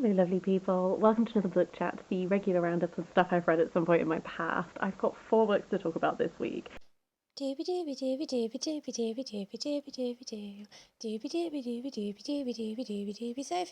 Hello, lovely people. Welcome to another book chat, the regular roundup of stuff I've read at some point in my past. I've got 4 books to talk about this week. Sophie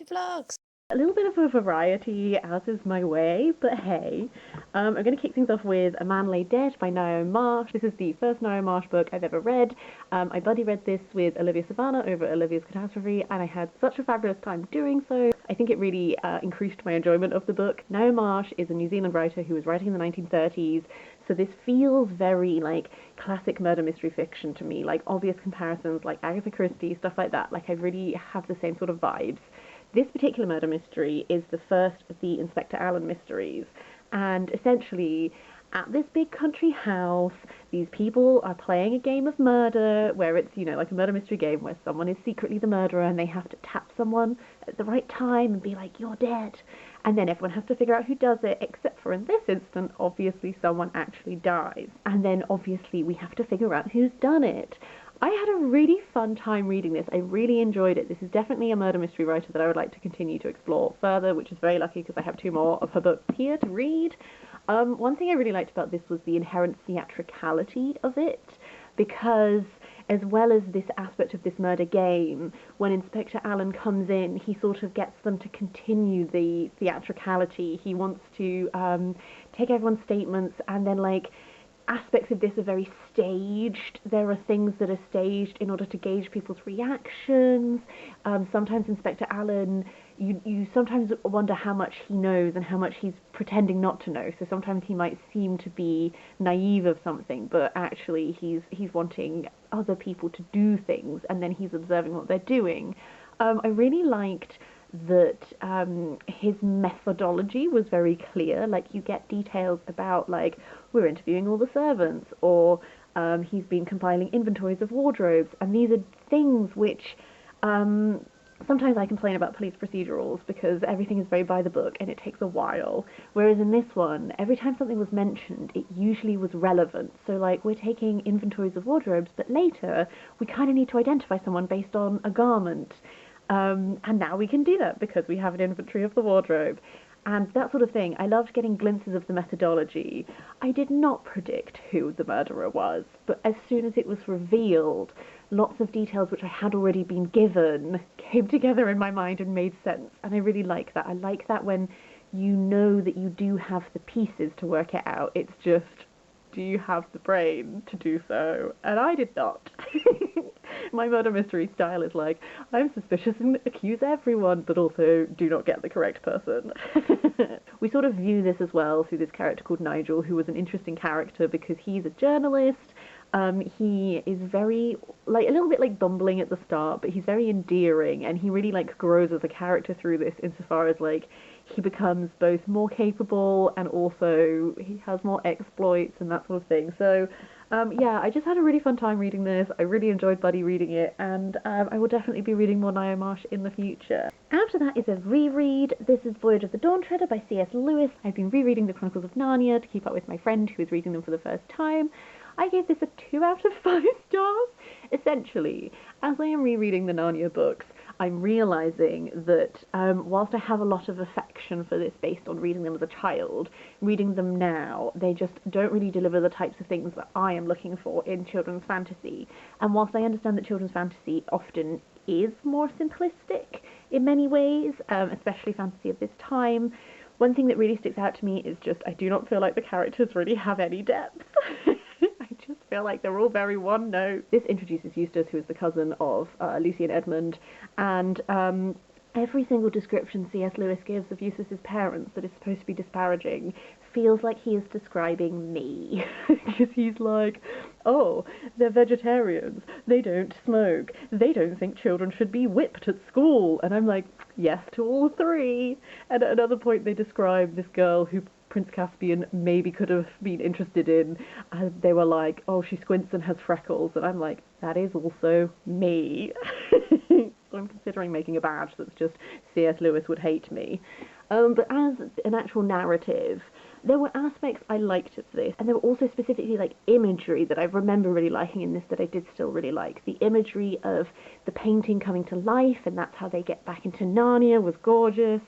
Vlogs. A little bit of a variety, as is my way, but hey. I'm going to kick things off with A Manley Dash by Ngaio Marsh. This is the first Ngaio Marsh book I've ever read. I buddy read this with Olivia Savannah over at Olivia's Catastrophe, and I had such a fabulous time doing so. I think it really increased my enjoyment of the book. Ngaio Marsh is a New Zealand writer who was writing in the 1930s, so this feels very like classic murder mystery fiction to me, like obvious comparisons like Agatha Christie, stuff like that. Like I really have the same sort of vibes. This particular murder mystery is the first of the Inspector Allen mysteries, and essentially at this big country house, these people are playing a game of murder where it's, like a murder mystery game where someone is secretly the murderer and they have to tap someone at the right time and be like, you're dead. And then everyone has to figure out who does it, except for in this instance, obviously someone actually dies. And then obviously we have to figure out who's done it. I had a really fun time reading this. I really enjoyed it. This is definitely a murder mystery writer that I would like to continue to explore further, which is very lucky because I have 2 more of her books here to read. One thing I really liked about this was the inherent theatricality of it, because as well as this aspect of this murder game, when Inspector Allen comes in, he sort of gets them to continue the theatricality. He wants to take everyone's statements and then aspects of this are very staged. There are things that are staged in order to gauge people's reactions. Sometimes Inspector Allen, you sometimes wonder how much he knows and how much he's pretending not to know. So sometimes he might seem to be naive of something, but actually he's wanting other people to do things, and then he's observing what they're doing. I really liked that his methodology was very clear. Like, you get details about, we're interviewing all the servants, or he's been compiling inventories of wardrobes, and these are things which sometimes I complain about police procedurals because everything is very by the book and it takes a while, whereas in this one, every time something was mentioned, it usually was relevant. So we're taking inventories of wardrobes, but later we kind of need to identify someone based on a garment. And now we can do that because we have an inventory of the wardrobe. And that sort of thing. I loved getting glimpses of the methodology. I did not predict who the murderer was, but as soon as it was revealed, lots of details which I had already been given came together in my mind and made sense. And I really like that. I like that when you know that you do have the pieces to work it out. It's just, do you have the brain to do so? And I did not. My murder mystery style is I'm suspicious and accuse everyone, but also do not get the correct person. We sort of view this as well through this character called Nigel, who was an interesting character because he's a journalist. He is very, a little bit bumbling at the start, but he's very endearing, and he really grows as a character through this insofar as he becomes both more capable and also he has more exploits and that sort of thing. So yeah, I just had a really fun time reading this. I really enjoyed Buddy reading it, and I will definitely be reading more Ngaio Marsh in the future. After that is a reread. This is Voyage of the Dawn Treader by C.S. Lewis. I've been rereading the Chronicles of Narnia to keep up with my friend who is reading them for the first time. I gave this a 2 out of 5 stars. Essentially, as I am rereading the Narnia books, I'm realising that whilst I have a lot of affection for this based on reading them as a child, reading them now, they just don't really deliver the types of things that I am looking for in children's fantasy. And whilst I understand that children's fantasy often is more simplistic in many ways, especially fantasy of this time, one thing that really sticks out to me is just I do not feel like the characters really have any depth. I just feel like they're all very one note. This introduces Eustace, who is the cousin of Lucy and Edmund, and every single description C.S. Lewis gives of Eustace's parents that is supposed to be disparaging feels like he is describing me. Because he's like, oh, they're vegetarians, they don't smoke, they don't think children should be whipped at school. And I'm like, yes to all 3. And at another point they describe this girl who Prince Caspian maybe could have been interested in. They were like, oh, she squints and has freckles. And I'm like, that is also me. So I'm considering making a badge that's just C.S. Lewis would hate me. But as an actual narrative, there were aspects I liked of this, and there were also specifically imagery that I remember really liking in this that I did still really like. The imagery of the painting coming to life, and that's how they get back into Narnia, was gorgeous.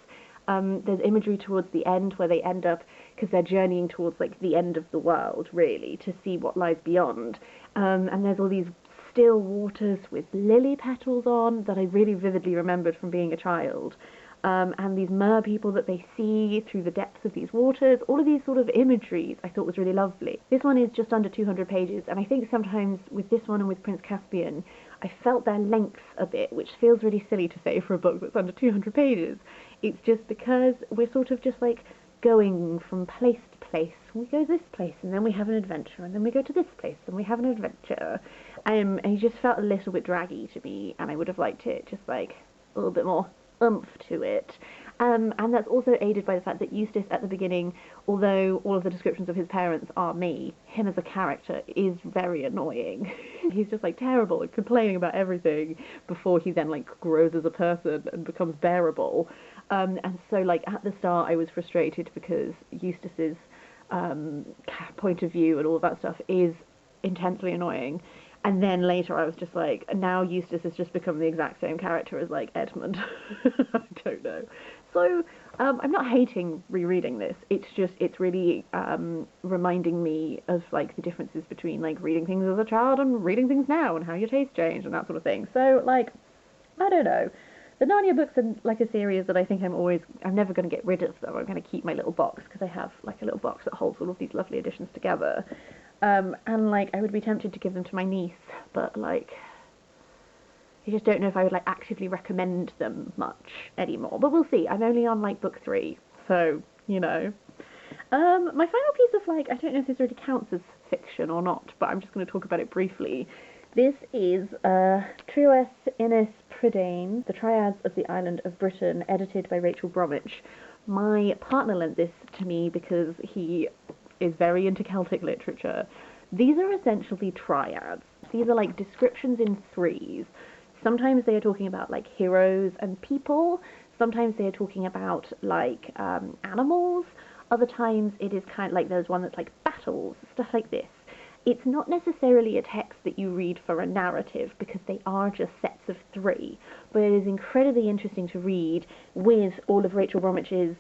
There's imagery towards the end where they end up, because they're journeying towards like the end of the world, really, to see what lies beyond. And there's all these still waters with lily petals on that I really vividly remembered from being a child. And these mer people that they see through the depths of these waters, all of these sort of imageries I thought was really lovely. This one is just under 200 pages, and I think sometimes with this one and with Prince Caspian, I felt their length a bit, which feels really silly to say for a book that's under 200 pages. It's just because we're sort of just like going from place to place. We go to this place, and then we have an adventure, and then we go to this place, and we have an adventure. And it just felt a little bit draggy to me, and I would have liked it just like a little bit more oomph to it. And that's also aided by the fact that Eustace at the beginning, although all of the descriptions of his parents are me, him as a character is very annoying. He's just like terrible and complaining about everything before he then like grows as a person and becomes bearable. And so like at the start I was frustrated because Eustace's point of view and all of that stuff is intensely annoying. And then later I was just like, now Eustace has just become the exact same character as like Edmund. I don't know. So I'm not hating rereading this. It's just, it's really reminding me of like the differences between like reading things as a child and reading things now and how your tastes change and that sort of thing. So like, I don't know. The Narnia books are like a series that I think I'm never going to get rid of them. I'm going to keep my little box because I have like a little box that holds all of these lovely editions together. And like I would be tempted to give them to my niece, but like I just don't know if I would like actively recommend them much anymore. But we'll see. I'm only on like book 3, so you know. My final piece of like, I don't know if this really counts as fiction or not, but I'm just going to talk about it briefly. This is Triodd, Ynys, Prydein, the Triads of the Island of Britain, edited by Rachel Bromwich. My partner lent this to me because he is very into Celtic literature. These are essentially triads. These are like descriptions in threes. Sometimes they are talking about like heroes and people. Sometimes they are talking about like animals. Other times it is kind of like there's one that's like battles, stuff like this. It's not necessarily a text that you read for a narrative because they are just sets of 3, but it is incredibly interesting to read with all of Rachel Bromwich's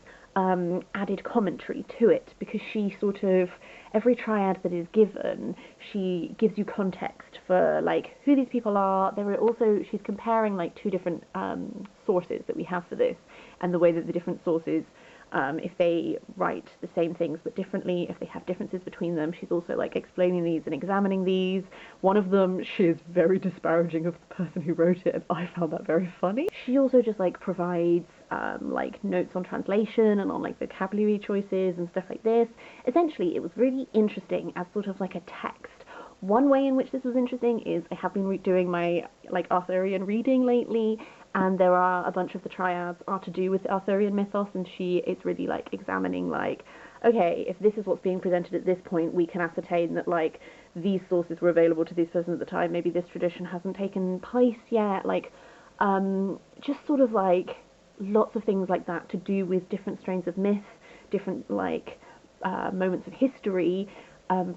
added commentary to it, because she sort of, every triad that is given, she gives you context for like who these people are. There are also, she's comparing like 2 different sources that we have for this, and the way that the different sources, if they write the same things but differently, if they have differences between them. She's also like explaining these and examining these. One of them, she is very disparaging of the person who wrote it, and I found that very funny. She also just like provides like notes on translation and on like vocabulary choices and stuff like this. Essentially, it was really interesting as sort of like a text. One way in which this was interesting is I have been doing my like Arthurian reading lately, and there are a bunch of the triads are to do with the Arthurian mythos, and it's really like examining like, okay, if this is what's being presented at this point, we can ascertain that like these sources were available to these persons at the time, maybe this tradition hasn't taken place yet, like just sort of like lots of things like that to do with different strains of myth, different like moments of history,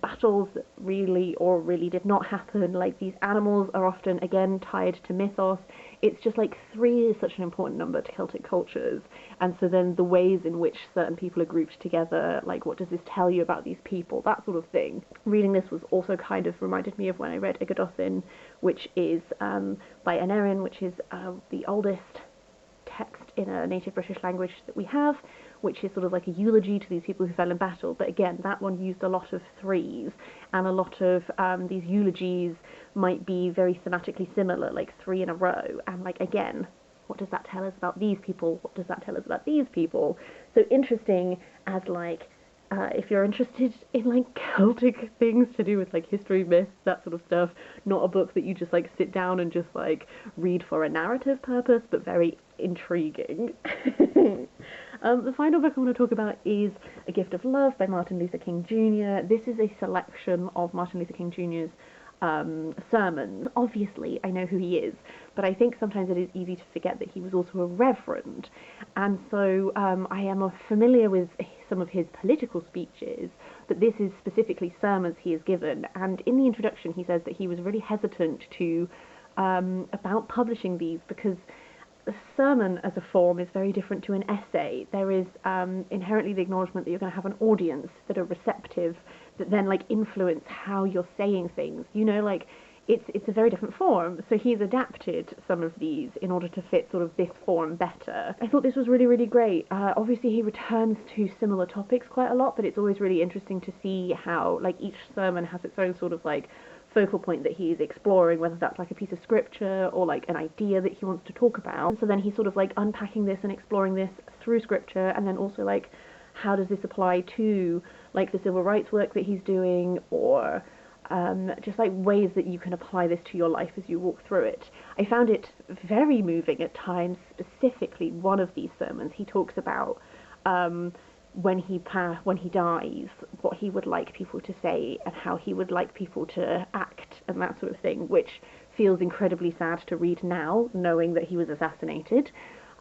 battles that really or really did not happen. Like these animals are often again tied to mythos. It's just like 3 is such an important number to Celtic cultures, and so then the ways in which certain people are grouped together, like what does this tell you about these people, that sort of thing. Reading this was also kind of reminded me of when I read Ygodothin, which is by Aneurin, which is the oldest text in a native British language that we have, which is sort of like a eulogy to these people who fell in battle. But again, that one used a lot of 3s, and a lot of these eulogies might be very thematically similar, like 3 in a row. And like, again, what does that tell us about these people? What does that tell us about these people? So interesting as like, if you're interested in like Celtic things to do with like history, myths, that sort of stuff, not a book that you just like sit down and just like read for a narrative purpose, but very intriguing. The final book I want to talk about is A Gift of Love by Martin Luther King Jr. This is a selection of Martin Luther King Jr.'s sermons. Obviously, I know who he is, but I think sometimes it is easy to forget that he was also a reverend, and so I am familiar with some of his political speeches, but this is specifically sermons he has given, and in the introduction he says that he was really hesitant to about publishing these because a sermon as a form is very different to an essay. There is inherently the acknowledgement that you're going to have an audience that are receptive, that then like influence how you're saying things. You know, like it's a very different form. So he's adapted some of these in order to fit sort of this form better. I thought this was really, really great. Obviously he returns to similar topics quite a lot, but it's always really interesting to see how like each sermon has its own sort of like focal point that he's exploring, whether that's like a piece of scripture or like an idea that he wants to talk about. And so then he's sort of like unpacking this and exploring this through scripture, and then also like how does this apply to like the civil rights work that he's doing, or just like ways that you can apply this to your life as you walk through it. I found it very moving at times. Specifically, one of these sermons he talks about when he dies, what he would like people to say and how he would like people to act and that sort of thing, which feels incredibly sad to read now, knowing that he was assassinated.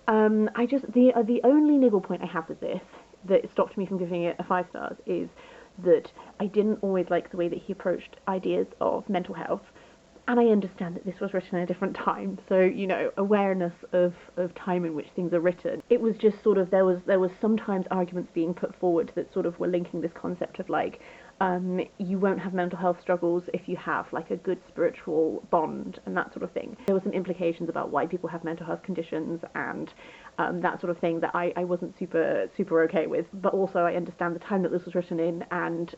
The only niggle point I have with this that stopped me from giving it a 5 stars is that I didn't always like the way that he approached ideas of mental health. And I understand that this was written at a different time, so, you know, awareness of time in which things are written. It was just sort of, there was sometimes arguments being put forward that sort of were linking this concept of like, you won't have mental health struggles if you have like a good spiritual bond and that sort of thing. There were some implications about why people have mental health conditions and that sort of thing that I wasn't super okay with, but also I understand the time that this was written in and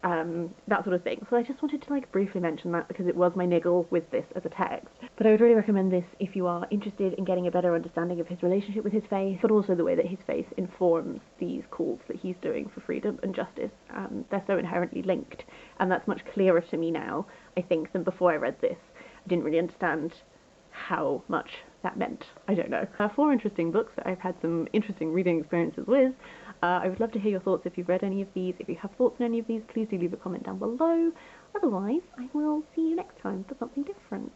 that sort of thing. So I just wanted to like briefly mention that because it was my niggle with this as a text. But I would really recommend this if you are interested in getting a better understanding of his relationship with his faith, but also the way that his faith informs these calls that he's doing for freedom and justice. They're so inherently linked, and that's much clearer to me now, I think, than before I read this. I didn't really understand how much that meant. I don't know. 4 interesting books that I've had some interesting reading experiences with. I would love to hear your thoughts if you've read any of these. If you have thoughts on any of these, please do leave a comment down below. Otherwise, I will see you next time for something different.